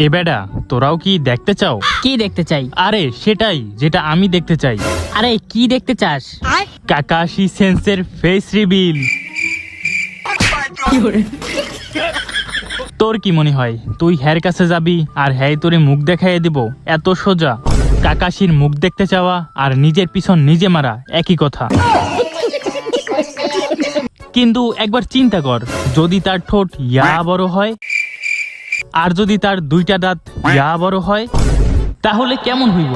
এ বেডা, তোরাও কি দেখতে চাও? কি দেখতে চাই? আরে সেটাই যেটা আমি দেখতে চাই। আরে কি দেখতে চাস? কাকাশি সেন্সের ফেস রিভিল। তোর কি মনে হয় তুই হ্যার কাছে যাবি আর হ্যাঁ তোরে মুখ দেখাইয়ে দিব? এত সোজা? কাকাশির মুখ দেখতে চাওয়া আর নিজের পিছন নিজে মারা একই কথা। কিন্তু একবার চিন্তা কর, যদি তার ঠোঁট ইয়া বড় হয় আর যদি তার দুইটা দাঁত ইয়া বড় হয়, তাহলে কেমন হইব?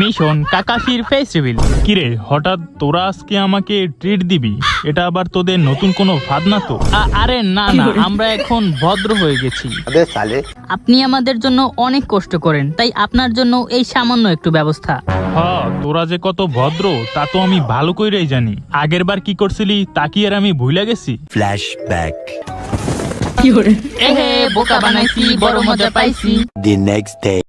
মিশন কাকাশির ফেস রিভিল। কিরে, হঠাৎ তোরা আজকে আমাকে ট্রিট দিবি? এটা আবার তোদের নতুন কোনো ফাঁদ না তো? আরে না না, আমরা এখন ভদ্র হয়ে গেছি। আপনি আমাদের জন্য অনেক কষ্ট করেন, তাই আপনার জন্য এই সামান্য একটু ব্যবস্থা। হ্যাঁ, তোরা যে কত ভদ্র তা তো আমি ভালো কইরাই জানি। আগের বার কি করছিলি তা কি আর আমি ভুলে গেছি? Flashback. এহে বোকা বানাইছি, বড় মজা পাইছি। The next day.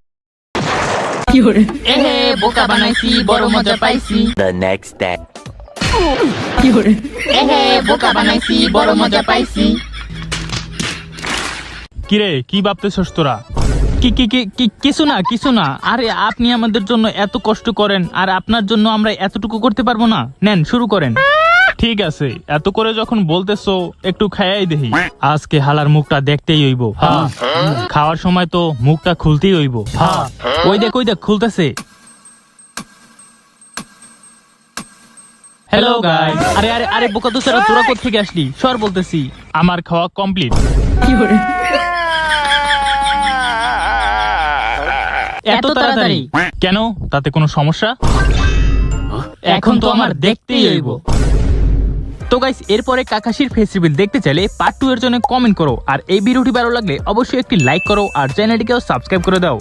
এহে বোকা বানাইছি, বড় মজা পাইছি। The next day. এহে বোকা বানাইছি, বড় মজা পাইছি। কিরে, কি ভাবতেছস তোরা? কি কি কি কি কিছু না। আরে আপনি আমাদের জন্য এত কষ্ট করেন আর আপনার জন্য আমরা এতটুকু করতে পারবো না? নেন, শুরু করেন। ঠিক আছে, এত করে যখন বলতেছো একটু খাইয়াই দেখি। আজকে হালার মুখটা দেখতেই হইব। হ্যাঁ, খাওয়ার সময় তো মুখটা খুলতেই হইব। হ্যাঁ, ওই দেখ খুলতেছে। Hello guys. আরে আরে আরে বোকা দোস্তেরা, তোরা কোথা থেকে আসলি? সর বলতেছি। আমার খাওয়া কমপ্লিট। এত তাড়াতাড়ি কেন? তাতে কোনো সমস্যা? এখন তো আমার দেখতেই হইব। তো গাইস, এরপরে কাকাশির ফেস রিভিল দেখতে চাইলে পার্ট 2 এর জন্য কমেন্ট করো, আর এই ভিডিওটি ভালো লাগলে অবশ্যই একটি লাইক করো আর চ্যানেলটিকেও সাবস্ক্রাইব করে দাও।